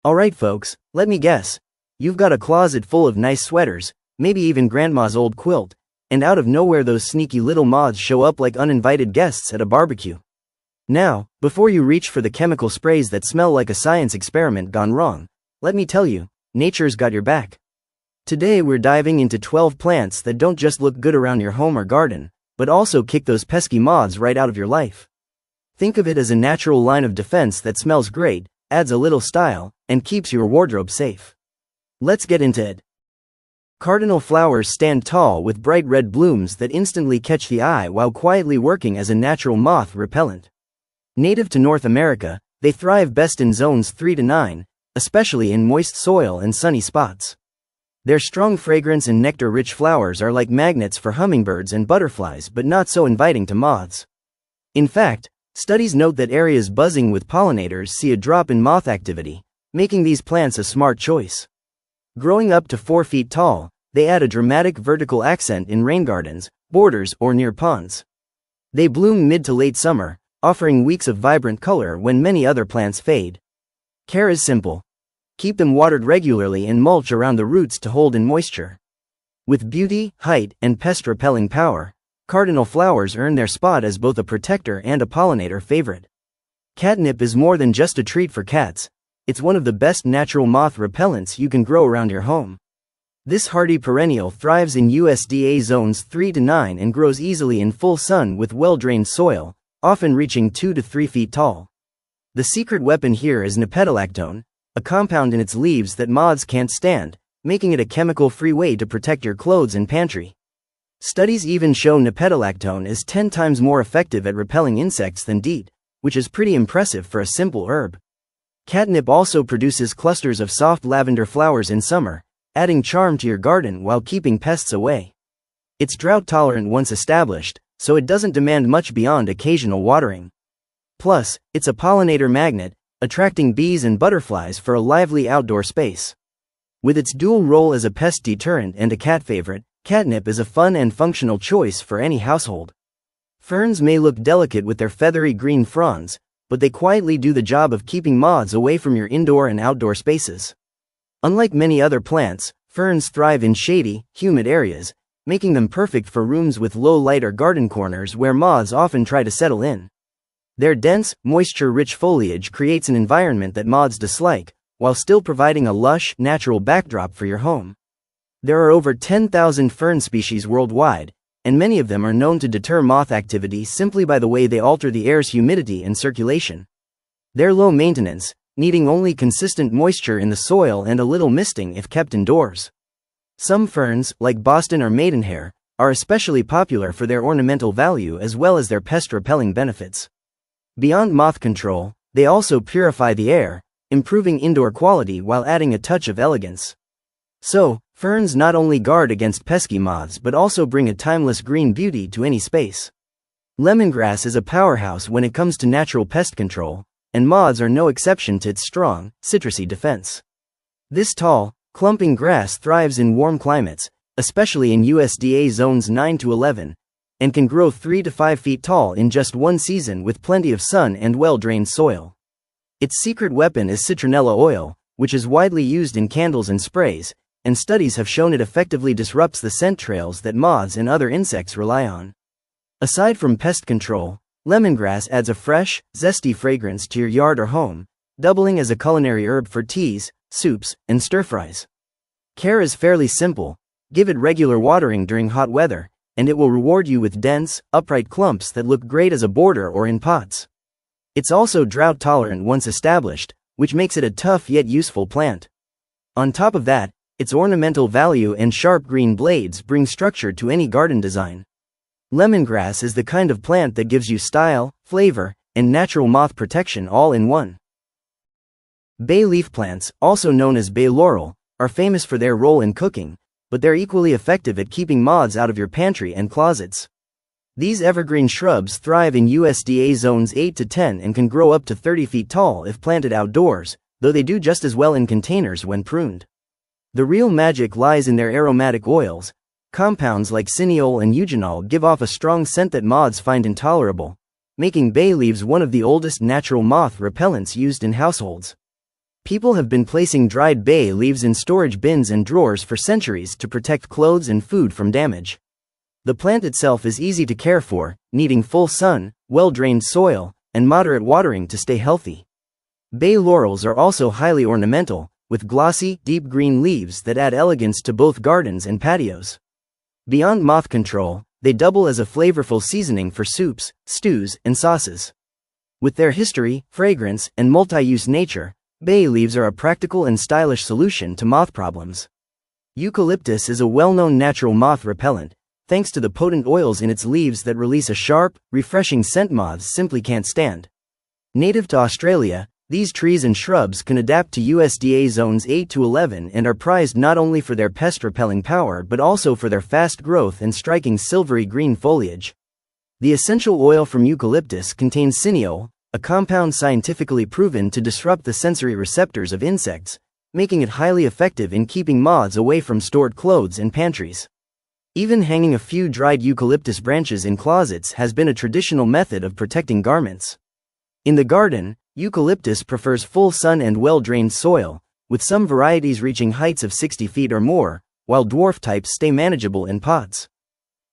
Alright folks, let me guess. You've got a closet full of nice sweaters, maybe even grandma's old quilt, and out of nowhere those sneaky little moths show up like uninvited guests at a barbecue. Now, before you reach for the chemical sprays that smell like a science experiment gone wrong, let me tell you, nature's got your back. Today we're diving into 12 plants that don't just look good around your home or garden, but also kick those pesky moths right out of your life. Think of it as a natural line of defense that smells great, adds a little style, and keeps your wardrobe safe. Let's get into it. Cardinal flowers stand tall with bright red blooms that instantly catch the eye while quietly working as a natural moth repellent. Native to North America, they thrive best in zones 3 to 9, especially in moist soil and sunny spots. Their strong fragrance and nectar-rich flowers are like magnets for hummingbirds and butterflies but not so inviting to moths. In fact, studies note that areas buzzing with pollinators see a drop in moth activity, making these plants a smart choice. Growing up to 4 feet tall, they add a dramatic vertical accent in rain gardens, borders, or near ponds. They bloom mid to late summer, offering weeks of vibrant color when many other plants fade. Care is simple. Keep them watered regularly and mulch around the roots to hold in moisture. With beauty, height, and pest-repelling power, cardinal flowers earn their spot as both a protector and a pollinator favorite. Catnip is more than just a treat for cats. It's one of the best natural moth repellents you can grow around your home. This hardy perennial thrives in USDA zones 3 to 9 and grows easily in full sun with well-drained soil, often reaching 2 to 3 feet tall. The secret weapon here is nepetalactone, a compound in its leaves that moths can't stand, making it a chemical-free way to protect your clothes and pantry. Studies even show nepetalactone is 10 times more effective at repelling insects than DEET, which is pretty impressive for a simple herb. Catnip also produces clusters of soft lavender flowers in summer, adding charm to your garden while keeping pests away. It's drought-tolerant once established, so it doesn't demand much beyond occasional watering. Plus, it's a pollinator magnet, attracting bees and butterflies for a lively outdoor space. With its dual role as a pest deterrent and a cat favorite, catnip is a fun and functional choice for any household. Ferns may look delicate with their feathery green fronds, but they quietly do the job of keeping moths away from your indoor and outdoor spaces. Unlike many other plants, ferns thrive in shady, humid areas, making them perfect for rooms with low light or garden corners where moths often try to settle in. Their dense, moisture-rich foliage creates an environment that moths dislike, while still providing a lush, natural backdrop for your home. There are over 10,000 fern species worldwide, and many of them are known to deter moth activity simply by the way they alter the air's humidity and circulation. They're low maintenance, needing only consistent moisture in the soil and a little misting if kept indoors. Some ferns, like Boston or maidenhair, are especially popular for their ornamental value as well as their pest-repelling benefits. Beyond moth control, they also purify the air, improving indoor quality while adding a touch of elegance. So, ferns not only guard against pesky moths but also bring a timeless green beauty to any space. Lemongrass is a powerhouse when it comes to natural pest control, and moths are no exception to its strong, citrusy defense. This tall, clumping grass thrives in warm climates, especially in USDA zones 9 to 11, and can grow 3 to 5 feet tall in just one season with plenty of sun and well-drained soil. Its secret weapon is citronella oil, which is widely used in candles and sprays, and studies have shown it effectively disrupts the scent trails that moths and other insects rely on. Aside from pest control, lemongrass adds a fresh, zesty fragrance to your yard or home, doubling as a culinary herb for teas, soups, and stir-fries. Care is fairly simple. Give it regular watering during hot weather, and it will reward you with dense, upright clumps that look great as a border or in pots. It's also drought-tolerant once established, which makes it a tough yet useful plant. On top of that, its ornamental value and sharp green blades bring structure to any garden design. Lemongrass is the kind of plant that gives you style, flavor, and natural moth protection all in one. Bay leaf plants, also known as bay laurel, are famous for their role in cooking, but they're equally effective at keeping moths out of your pantry and closets. These evergreen shrubs thrive in USDA zones 8 to 10 and can grow up to 30 feet tall if planted outdoors, though they do just as well in containers when pruned. The real magic lies in their aromatic oils. Compounds like cineol and eugenol give off a strong scent that moths find intolerable, making bay leaves one of the oldest natural moth repellents used in households. People have been placing dried bay leaves in storage bins and drawers for centuries to protect clothes and food from damage. The plant itself is easy to care for, needing full sun, well-drained soil, and moderate watering to stay healthy. Bay laurels are also highly ornamental, with glossy, deep green leaves that add elegance to both gardens and patios. Beyond moth control, they double as a flavorful seasoning for soups, stews, and sauces. With their history, fragrance, and multi-use nature, bay leaves are a practical and stylish solution to moth problems. Eucalyptus is a well-known natural moth repellent, thanks to the potent oils in its leaves that release a sharp, refreshing scent moths simply can't stand. Native to Australia, these trees and shrubs can adapt to USDA zones 8 to 11 and are prized not only for their pest-repelling power but also for their fast growth and striking silvery green foliage. The essential oil from eucalyptus contains cineol, a compound scientifically proven to disrupt the sensory receptors of insects, making it highly effective in keeping moths away from stored clothes and pantries. Even hanging a few dried eucalyptus branches in closets has been a traditional method of protecting garments. In the garden, eucalyptus prefers full sun and well-drained soil, with some varieties reaching heights of 60 feet or more, while dwarf types stay manageable in pots.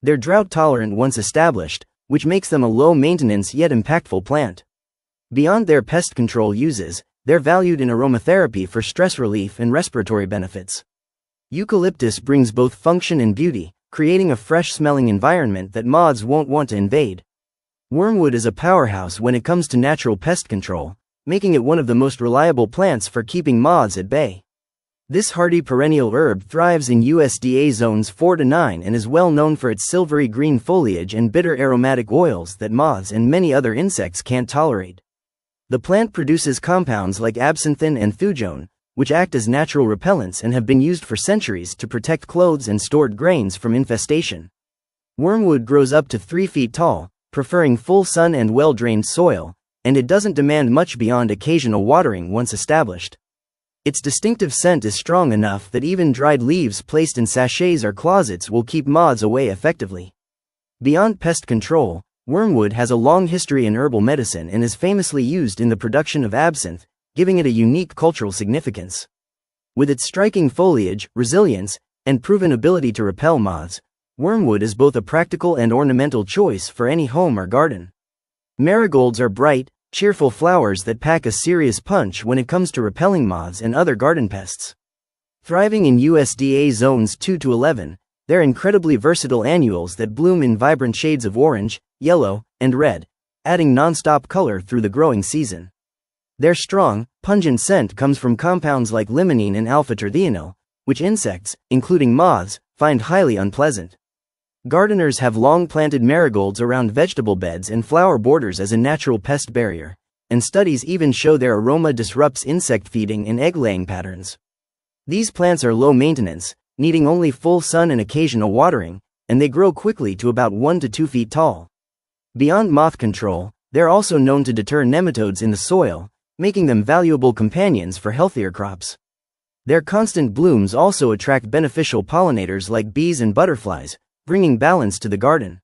They're drought-tolerant once established, which makes them a low-maintenance yet impactful plant. Beyond their pest control uses, they're valued in aromatherapy for stress relief and respiratory benefits. Eucalyptus brings both function and beauty, creating a fresh-smelling environment that moths won't want to invade. Wormwood is a powerhouse when it comes to natural pest control, making it one of the most reliable plants for keeping moths at bay. This hardy perennial herb thrives in USDA zones 4 to 9 and is well known for its silvery green foliage and bitter aromatic oils that moths and many other insects can't tolerate. The plant produces compounds like absinthin and thujone, which act as natural repellents and have been used for centuries to protect clothes and stored grains from infestation. Wormwood grows up to 3 feet tall, preferring full sun and well-drained soil, and it doesn't demand much beyond occasional watering once established. Its distinctive scent is strong enough that even dried leaves placed in sachets or closets will keep moths away effectively. Beyond pest control, wormwood has a long history in herbal medicine and is famously used in the production of absinthe, giving it a unique cultural significance. With its striking foliage, resilience, and proven ability to repel moths, wormwood is both a practical and ornamental choice for any home or garden. Marigolds are bright, cheerful flowers that pack a serious punch when it comes to repelling moths and other garden pests. Thriving in USDA zones 2 to 11, they're incredibly versatile annuals that bloom in vibrant shades of orange, yellow, and red, adding non-stop color through the growing season. Their strong, pungent scent comes from compounds like limonene and alpha-terthionyl, which insects, including moths, find highly unpleasant. Gardeners have long planted marigolds around vegetable beds and flower borders as a natural pest barrier, and studies even show their aroma disrupts insect feeding and egg-laying patterns. These plants are low maintenance, needing only full sun and occasional watering, and they grow quickly to about 1 to 2 feet tall. Beyond moth control, they're also known to deter nematodes in the soil, making them valuable companions for healthier crops. Their constant blooms also attract beneficial pollinators like bees and butterflies, bringing balance to the garden.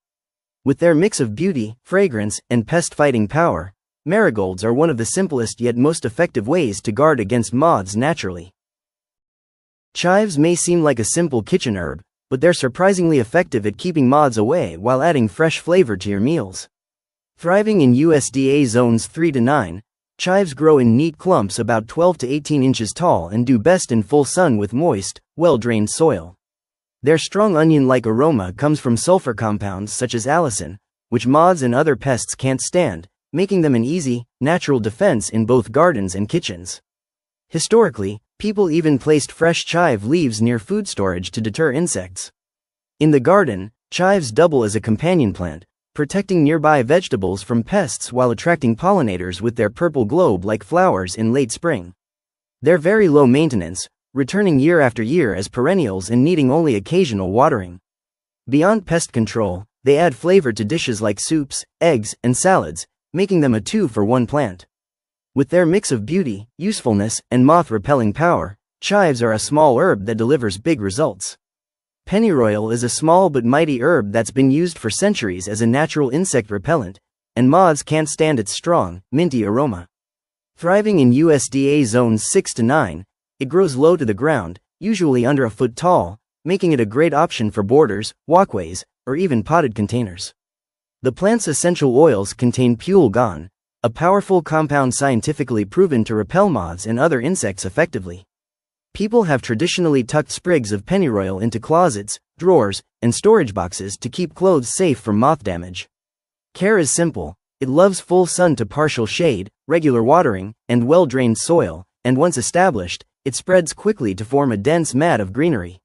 With their mix of beauty, fragrance, and pest-fighting power, marigolds are one of the simplest yet most effective ways to guard against moths naturally. Chives may seem like a simple kitchen herb, but they're surprisingly effective at keeping moths away while adding fresh flavor to your meals. Thriving in USDA zones 3 to 9, chives grow in neat clumps about 12 to 18 inches tall and do best in full sun with moist, well-drained soil. Their strong onion-like aroma comes from sulfur compounds such as allicin, which moths and other pests can't stand, making them an easy, natural defense in both gardens and kitchens. Historically, people even placed fresh chive leaves near food storage to deter insects. In the garden, chives double as a companion plant, protecting nearby vegetables from pests while attracting pollinators with their purple globe-like flowers in late spring. They're very low maintenance, returning year after year as perennials and needing only occasional watering. Beyond pest control, they add flavor to dishes like soups, eggs, and salads, making them a 2-for-1 plant. With their mix of beauty, usefulness, and moth-repelling power, chives are a small herb that delivers big results. Pennyroyal is a small but mighty herb that's been used for centuries as a natural insect repellent, and moths can't stand its strong, minty aroma. Thriving in USDA zones 6 to 9, it grows low to the ground, usually under a foot tall, making it a great option for borders, walkways, or even potted containers. The plant's essential oils contain puelgon, a powerful compound scientifically proven to repel moths and other insects effectively. People have traditionally tucked sprigs of pennyroyal into closets, drawers, and storage boxes to keep clothes safe from moth damage. Care is simple. It loves full sun to partial shade, regular watering, and well-drained soil, and once established, it spreads quickly to form a dense mat of greenery.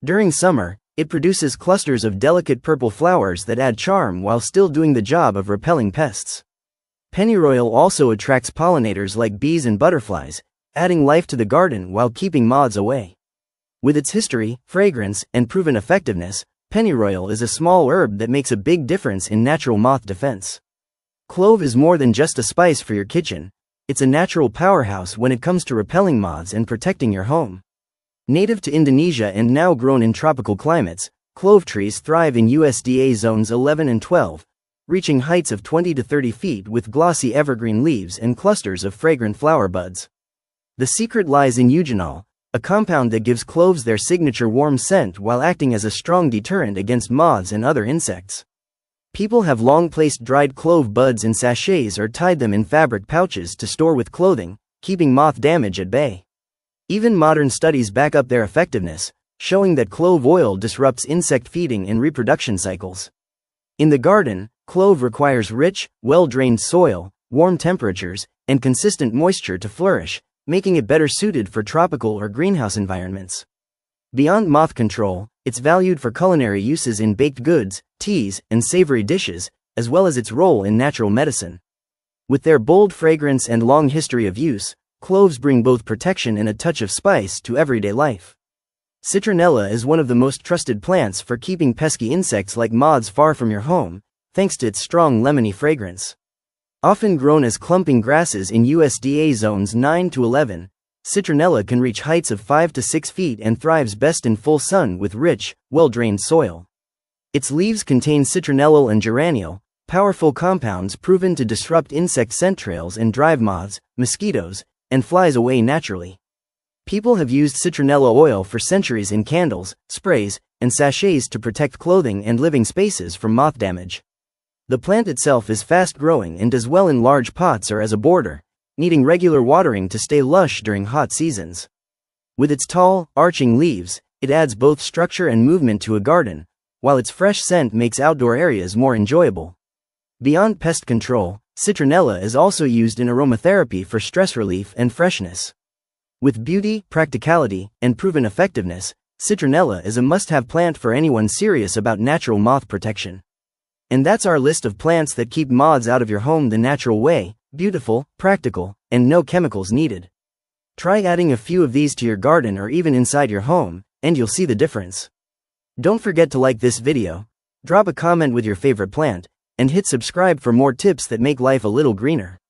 During summer, it produces clusters of delicate purple flowers that add charm while still doing the job of repelling pests. Pennyroyal also attracts pollinators like bees and butterflies, adding life to the garden while keeping moths away. With its history, fragrance, and proven effectiveness, pennyroyal is a small herb that makes a big difference in natural moth defense. Clove is more than just a spice for your kitchen. It's a natural powerhouse when it comes to repelling moths and protecting your home. Native to Indonesia and now grown in tropical climates, clove trees thrive in USDA zones 11 and 12, reaching heights of 20 to 30 feet with glossy evergreen leaves and clusters of fragrant flower buds. The secret lies in eugenol, a compound that gives cloves their signature warm scent while acting as a strong deterrent against moths and other insects. People have long placed dried clove buds in sachets or tied them in fabric pouches to store with clothing, keeping moth damage at bay. Even modern studies back up their effectiveness, showing that clove oil disrupts insect feeding and reproduction cycles. In the garden, clove requires rich, well-drained soil, warm temperatures, and consistent moisture to flourish, making it better suited for tropical or greenhouse environments. Beyond moth control, it's valued for culinary uses in baked goods, teas, and savory dishes, as well as its role in natural medicine. With their bold fragrance and long history of use, cloves bring both protection and a touch of spice to everyday life. Citronella is one of the most trusted plants for keeping pesky insects like moths far from your home, thanks to its strong lemony fragrance. Often grown as clumping grasses in USDA zones 9 to 11, Citronella can reach heights of 5 to 6 feet and thrives best in full sun with rich, well-drained soil. Its leaves contain citronellal and geraniol, powerful compounds proven to disrupt insect scent trails and drive moths, mosquitoes, and flies away naturally. People have used citronella oil for centuries in candles, sprays, and sachets to protect clothing and living spaces from moth damage. The plant itself is fast-growing and does well in large pots or as a border, needing regular watering to stay lush during hot seasons. With its tall, arching leaves, it adds both structure and movement to a garden, while its fresh scent makes outdoor areas more enjoyable. Beyond pest control, citronella is also used in aromatherapy for stress relief and freshness. With beauty, practicality, and proven effectiveness, citronella is a must-have plant for anyone serious about natural moth protection. And that's our list of plants that keep moths out of your home the natural way: beautiful, practical, and no chemicals needed. Try adding a few of these to your garden or even inside your home, and you'll see the difference. Don't forget to like this video, drop a comment with your favorite plant, and hit subscribe for more tips that make life a little greener.